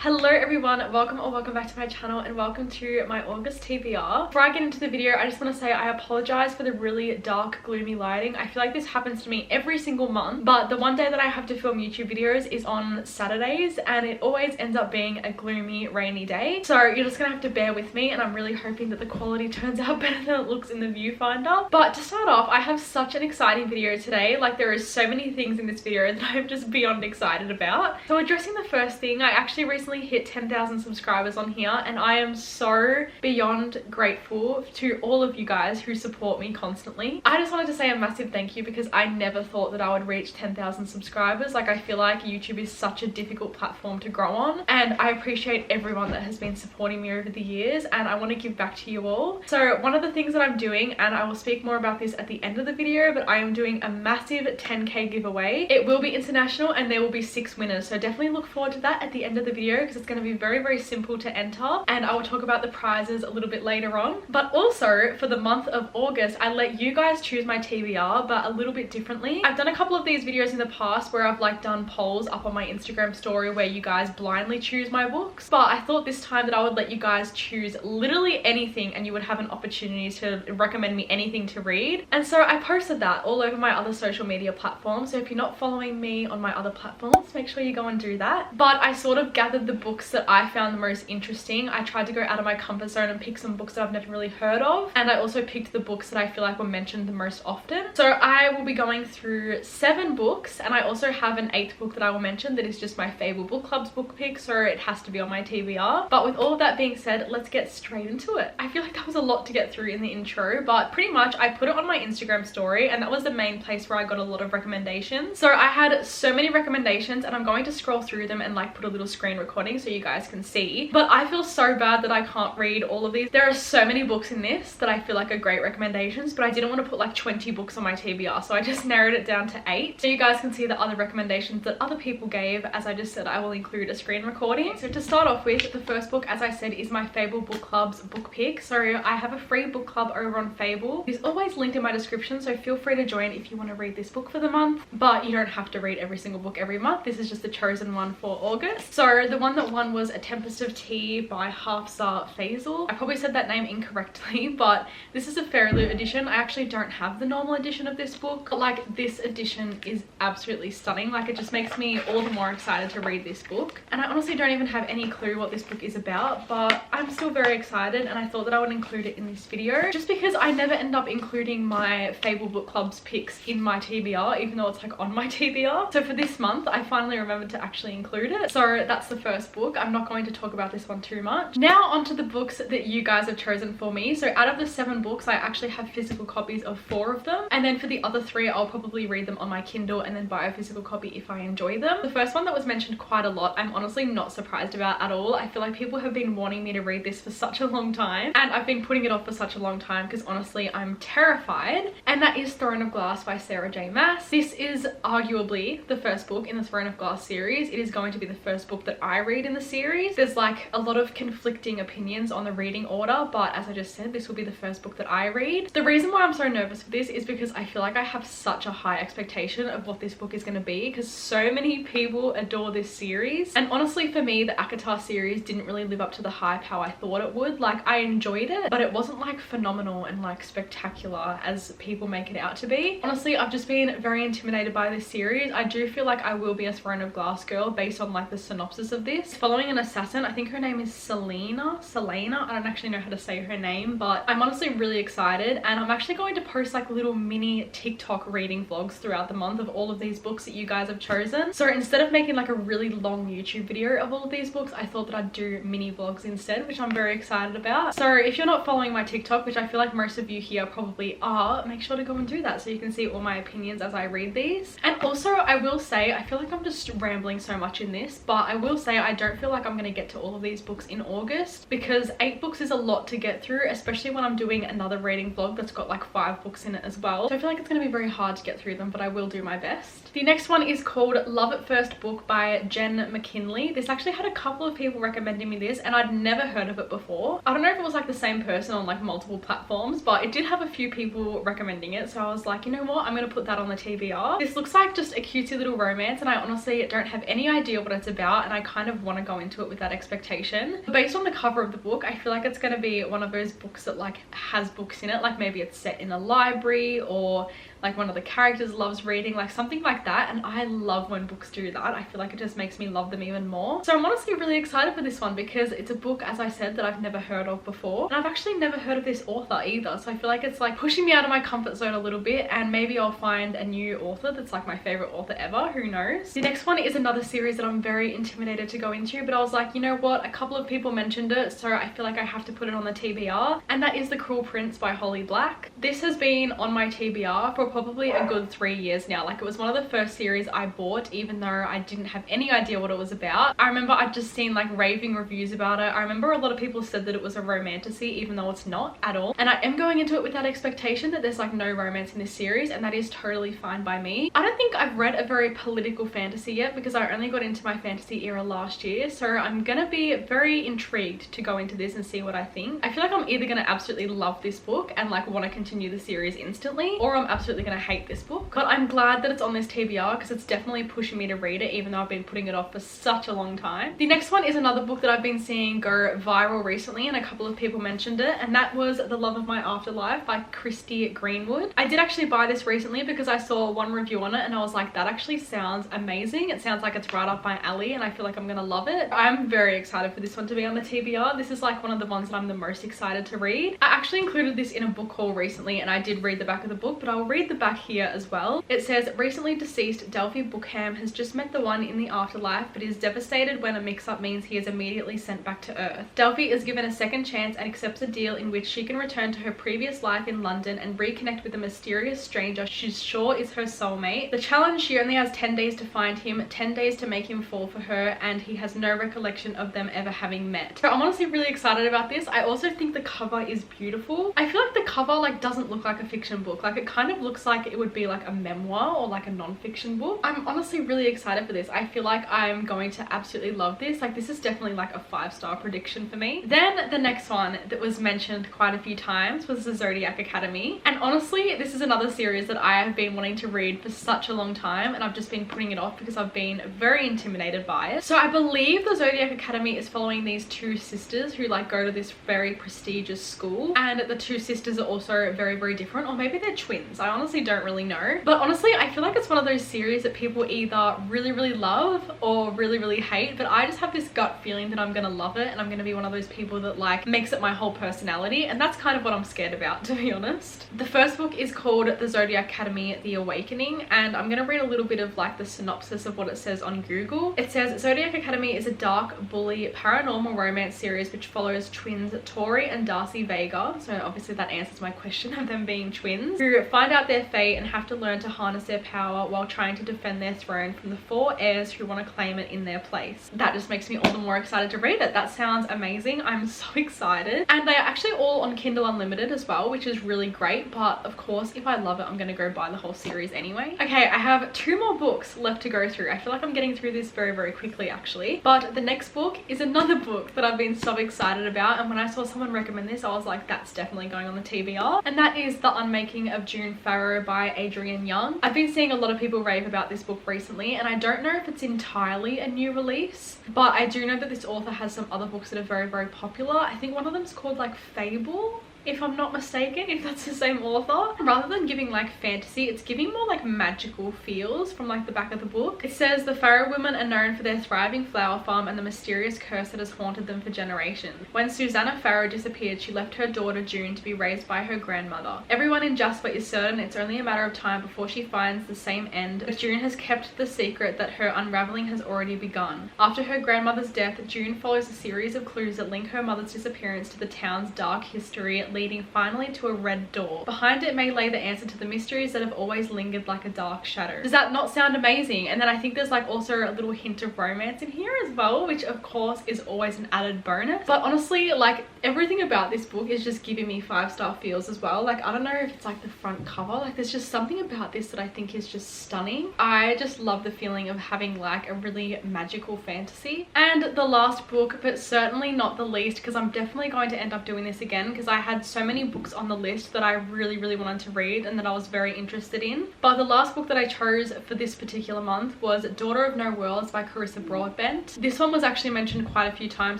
Hello everyone, welcome back to my channel and welcome to my August TBR. Before I get into the video, I just want to say I apologize for the really dark, gloomy lighting. I feel like this happens to me every single month, but the one day that I have to film YouTube videos is on Saturdays and it always ends up being a gloomy, rainy day. So you're just gonna have to bear with me, and I'm really hoping that the quality turns out better than it looks in the viewfinder. But to start off, I have such an exciting video today. Like, there is so many things in this video that I'm just beyond excited about. So addressing the first thing, I actually recently hit 10,000 subscribers on here, and I am so beyond grateful to all of you guys who support me constantly. I just wanted to say a massive thank you because I never thought that I would reach 10,000 subscribers. Like, I feel like YouTube is such a difficult platform to grow on, and I appreciate everyone that has been supporting me over the years, and I want to give back to you all. So one of the things that I'm doing, and I will speak more about this at the end of the video, but I am doing a massive 10k giveaway. It will be international and there will be 6 winners, so definitely look forward to that at the end of the video because it's going to be very simple to enter, and I will talk about the prizes a little bit later on. But also for the month of August, I let you guys choose my TBR, but a little bit differently. I've done a couple of these videos in the past where I've like done polls up on my Instagram story where you guys blindly choose my books, but I thought this time that I would let you guys choose literally anything and you would have an opportunity to recommend me anything to read. And so I posted that all over my other social media platforms, so if you're not following me on my other platforms, make sure you go and do that. But I sort of gathered the books that I found the most interesting. I tried to go out of my comfort zone and pick some books that I've never really heard of, and I also picked the books that I feel like were mentioned the most often. So I will be going through 7 books, and I also have an 8th book that I will mention that is just my Fable book club's book pick, so it has to be on my TBR. But with all of that being said, let's get straight into it. I feel like that was a lot to get through in the intro, but pretty much I put it on my Instagram story, and that was the main place where I got a lot of recommendations. So I had so many recommendations, and I'm going to scroll through them and like put a little screen recording so you guys can see. But I feel so bad that I can't read all of these. There are so many books in this that I feel like are great recommendations, but I didn't want to put like 20 books on my TBR, so I just narrowed it down to 8 so you guys can see the other recommendations that other people gave. As I just said, I will include a screen recording. So to start off with, the first book, as I said, is my Fable book club's book pick. So I have a free book club over on Fable. It's always linked in my description, so feel free to join if you want to read this book for the month, but you don't have to read every single book every month. This is just the chosen one for August. So the one that won was A Tempest of Tea by Hafsa Fazil. I probably said that name incorrectly, but this is a Pharaoh edition. I actually don't have the normal edition of this book, but like, this edition is absolutely stunning. Like, it just makes me all the more excited to read this book, and I honestly don't even have any clue what this book is about, but I'm still very excited, and I thought that I would include it in this video just because I never end up including my Fable book club's picks in my TBR, even though it's like on my TBR. So for this month, I finally remembered to actually include it. So that's the first book. I'm not going to talk about this one too much. Now onto the books that you guys have chosen for me. So out of the 7 books, I actually have physical copies of 4 of them, and then for the other 3, I'll probably read them on my Kindle and then buy a physical copy if I enjoy them. The first one that was mentioned quite a lot, I'm honestly not surprised about at all. I feel like people have been wanting me to read this for such a long time, and I've been putting it off for such a long time because honestly I'm terrified, and that is Throne of Glass by Sarah J Maas. This is arguably the first book in the Throne of Glass series. It is going to be the first book that I read in the series. There's like a lot of conflicting opinions on the reading order, but as I just said, this will be the first book that I read. The reason why I'm so nervous for this is because I feel like I have such a high expectation of what this book is going to be because so many people adore this series, and honestly for me, the ACOTAR series didn't really live up to the hype how I thought it would. Like, I enjoyed it, but it wasn't like phenomenal and like spectacular as people make it out to be. Honestly, I've just been very intimidated by this series. I do feel like I will be a Throne of Glass girl based on like the synopsis of this. Following an assassin, I think her name is Selena. I don't actually know how to say her name, but I'm honestly really excited, and I'm actually going to post like little mini TikTok reading vlogs throughout the month of all of these books that you guys have chosen. So instead of making like a really long YouTube video of all of these books, I thought that I'd do mini vlogs instead, which I'm very excited about. So if you're not following my TikTok, which I feel like most of you here probably are, make sure to go and do that so you can see all my opinions as I read these. And also I will say, I feel like I'm just rambling so much in this, but I will say I don't feel like I'm going to get to all of these books in August because 8 books is a lot to get through, especially when I'm doing another reading vlog that's got like 5 books in it as well. So I feel like it's going to be very hard to get through them, but I will do my best. The next one is called Love at First Book by Jen McKinley. This actually had a couple of people recommending me this, and I'd never heard of it before. I don't know if it was like the same person on like multiple platforms, but it did have a few people recommending it, so I was like, you know what, I'm going to put that on the TBR. This looks like just a cutesy little romance, and I honestly don't have any idea what it's about, and I kind of of want to go into it with that expectation. Based on the cover of the book, I feel like it's going to be one of those books that like has books in it, like maybe it's set in a library or like one of the characters loves reading, like something like that. And I love when books do that. I feel like it just makes me love them even more. So I'm honestly really excited for this one because it's a book, as I said, that I've never heard of before, and I've actually never heard of this author either. So I feel like it's like pushing me out of my comfort zone a little bit, and maybe I'll find a new author that's like my favorite author ever, who knows. The next one is another series that I'm very intimidated to go into, but I was like, you know what, a couple of people mentioned it, so I feel like I have to put it on the TBR, and that is The Cruel PRS by Holly Black. This has been on my TBR for probably a good 3 years now. Like, it was one of the first series I bought, even though I didn't have any idea what it was about. I remember I'd just seen like raving reviews about it. I remember a lot of people said that it was a romantasy, even though it's not at all, and I am going into it with that expectation that there's like no romance in this series, and that is totally fine by me. I don't think I've read a very political fantasy yet because I only got into my fantasy era last year, so I'm gonna be very intrigued to go into this and see what I think. I feel like I'm either gonna absolutely love this book and like want to continue the series instantly, or I'm absolutely gonna hate this book. But I'm glad that it's on this TBR because it's definitely pushing me to read it, even though I've been putting it off for such a long time. The next one is another book that I've been seeing go viral recently, and a couple of people mentioned it, and that was The Love of My Afterlife by Christy Greenwood. I did actually buy this recently because I saw one review on it and I was like, that actually sounds amazing. It sounds like it's right up my alley and I feel like I'm gonna love it. I'm very excited for this one to be on the TBR. This is like one of the ones that I'm the most excited to read. I actually included this in a book haul recently and I did read the back of the book, but I'll read the back here as well. It says, recently deceased Delphi Bookham has just met the one in the afterlife, but is devastated when a mix-up means he is immediately sent back to Earth. Delphi is given a second chance and accepts a deal in which she can return to her previous life in London and reconnect with a mysterious stranger she's sure is her soulmate. The challenge, she only has 10 days to find him, 10 days to make him fall for her, and he has no recollection of them ever having met. So I'm honestly really excited about this. I also think the cover is beautiful. I feel like the cover like doesn't look like a fiction book. Like, it kind of looks like it would be like a memoir or like a non-fiction book. I'm honestly really excited for this. I feel like I'm going to absolutely love this. Like, this is definitely like a 5-star prediction for me. Then the next one that was mentioned quite a few times was the Zodiac Academy, and honestly this is another series that I have been wanting to read for such a long time, and I've just been putting it off because I've been very intimidated by it. So I believe the Zodiac Academy is following these two sisters who like go to this very prestigious school, and the two sisters are also very, very different, or maybe they're twins. I honestly don't really know, but honestly I feel like it's one of those series that people either really, really love or really, really hate, but I just have this gut feeling that I'm gonna love it, and I'm gonna be one of those people that like makes it my whole personality, and that's kind of what I'm scared about, to be honest. The first book is called The Zodiac Academy: The Awakening, and I'm gonna read a little bit of like the synopsis of what it says on Google. It says, Zodiac Academy is a dark, bully, paranormal romance series which follows twins Tori and Darcy Vega, so obviously that answers my question of them being twins, who find out their fate and have to learn to harness their power while trying to defend their throne from the 4 heirs who want to claim it in their place. That just makes me all the more excited to read it. That sounds amazing. I'm so excited. And they are actually all on Kindle Unlimited as well, which is really great, but of course if I love it I'm gonna go buy the whole series anyway. Okay, I have 2 more books left to go through. I feel like I'm getting through this very, very quickly actually, but the next book is another book that I've been so excited about, and when I saw someone recommend this I was like, that's definitely going on the TBR, and that is The Unmaking of June Pharaoh by Adrienne Young. I've been seeing a lot of people rave about this book recently, and I don't know if it's entirely a new release, but I do know that this author has some other books that are very, very popular. I think one of them is called like Fable, if I'm not mistaken, if that's the same author. Rather than giving like fantasy, it's giving more like magical feels from like the back of the book. It says, the Pharaoh women are known for their thriving flower farm and the mysterious curse that has haunted them for generations. When Susanna Pharaoh disappeared, she left her daughter June to be raised by her grandmother. Everyone in Jasper is certain it's only a matter of time before she finds the same end, but June has kept the secret that her unraveling has already begun. After her grandmother's death, June follows a series of clues that link her mother's disappearance to the town's dark history, leading finally to a red door. Behind it may lay the answer to the mysteries that have always lingered like a dark shadow. Does that not sound amazing? And then I think there's like also a little hint of romance in here as well, which of course is always an added bonus. But honestly, like everything about this book is just giving me 5-star feels as well. Like, I don't know if it's like the front cover, like there's just something about this that I think is just stunning. I just love the feeling of having like a really magical fantasy. And the last book, but certainly not the least, because I'm definitely going to end up doing this again, because I had had so many books on the list that I really wanted to read and that I was very interested in. But the last book that I chose for this particular month was Daughter of No Worlds by Carissa Broadbent. This one was actually mentioned quite a few times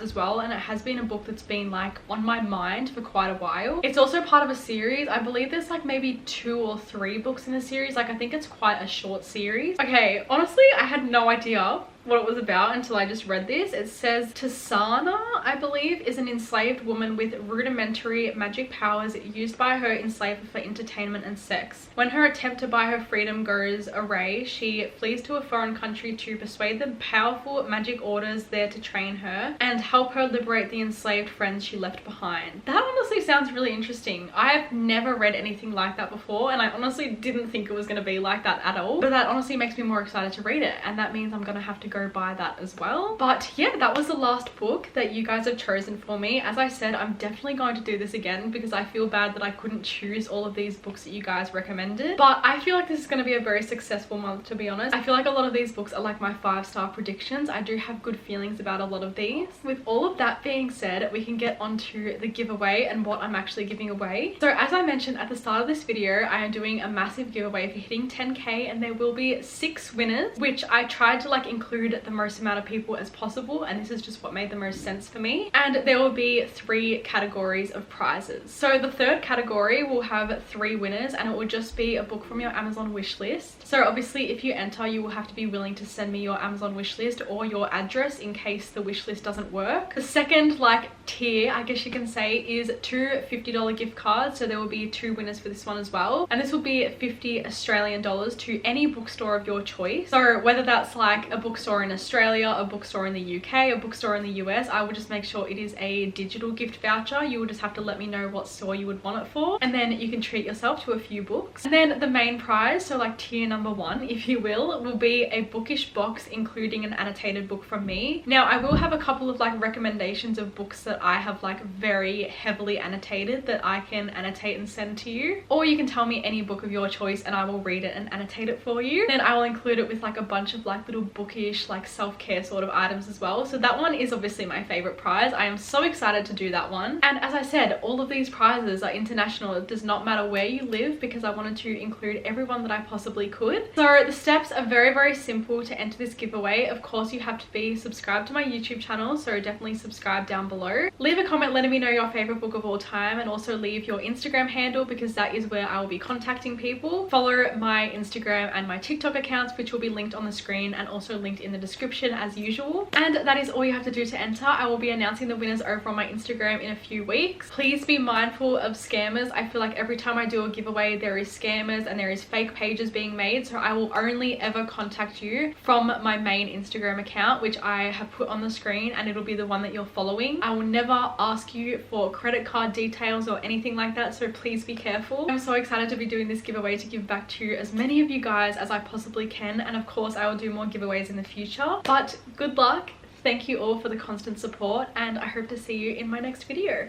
as well, and it has been a book that's been like on my mind for quite a while. It's also part of a series. I believe there's like maybe 2 or 3 books in the series. Like I think it's quite a short series. Okay, honestly, I had no idea what it was about until I just read this. It says Tasana, I believe, is an enslaved woman with rudimentary magic powers used by her enslaver for entertainment and sex. When her attempt to buy her freedom goes awry, she flees to a foreign country to persuade the powerful magic orders there to train her and help her liberate the enslaved friends she left behind. That honestly sounds really interesting. I've never read anything like that before, and I honestly didn't think it was going to be like that at all. But that honestly makes me more excited to read it, and that means I'm going to have to go buy that as well. But yeah, that was the last book that you guys have chosen for me. As I said, I'm definitely going to do this again because I feel bad that I couldn't choose all of these books that you guys recommended. But I feel like this is going to be a very successful month, to be honest. I feel like a lot of these books are like my 5-star predictions. I do have good feelings about a lot of these. With all of that being said, we can get onto the giveaway and what I'm actually giving away. So as I mentioned at the start of this video, I am doing a massive giveaway for hitting 10k, and there will be 6 winners, which I tried to like include the most amount of people as possible, and this is just what made the most sense for me. And there will be 3 categories of prizes. So the third category will have 3 winners, and it will just be a book from your Amazon wish list. So obviously if you enter, you will have to be willing to send me your Amazon wish list or your address in case the wish list doesn't work. The second like tier, I guess you can say, is 2 $50 gift cards. So there will be 2 winners for this one as well, and this will be 50 Australian dollars to any bookstore of your choice. So whether that's like a bookstore in Australia, a bookstore in the UK, a bookstore in the US, I will just make sure it is a digital gift voucher. You will just have to let me know what store you would want it for, and then you can treat yourself to a few books. And then the main prize, so like tier number 1 if you will be a bookish box including an annotated book from me. Now I will have a couple of like recommendations of books that I have like very heavily annotated that I can annotate and send to you, or you can tell me any book of your choice and I will read it and annotate it for you. Then I will include it with like a bunch of like little bookish like self-care sort of items as well. So that one is obviously my favorite prize. I am so excited to do that one. And as I said, all of these prizes are international. It does not matter where you live because I wanted to include everyone that I possibly could. So the steps are very simple to enter this giveaway. Of course, you have to be subscribed to my YouTube channel, so definitely subscribe down below. Leave a comment letting me know your favorite book of all time, and also leave your Instagram handle because that is where I will be contacting people. Follow my Instagram and my TikTok accounts, which will be linked on the screen and also linked in the description as usual. And that is all you have to do to enter. I will be announcing the winners over on my Instagram in a few weeks. Please be mindful of scammers. I feel like every time I do a giveaway there is scammers and there is fake pages being made, so I will only ever contact you from my main Instagram account, which I have put on the screen, and it'll be the one that you're following. I will never ask you for credit card details or anything like that, so please be careful. I'm so excited to be doing this giveaway to give back to as many of you guys as I possibly can, and of course I will do more giveaways in the future. But good luck. Thank you all for the constant support, and I hope to see you in my next video.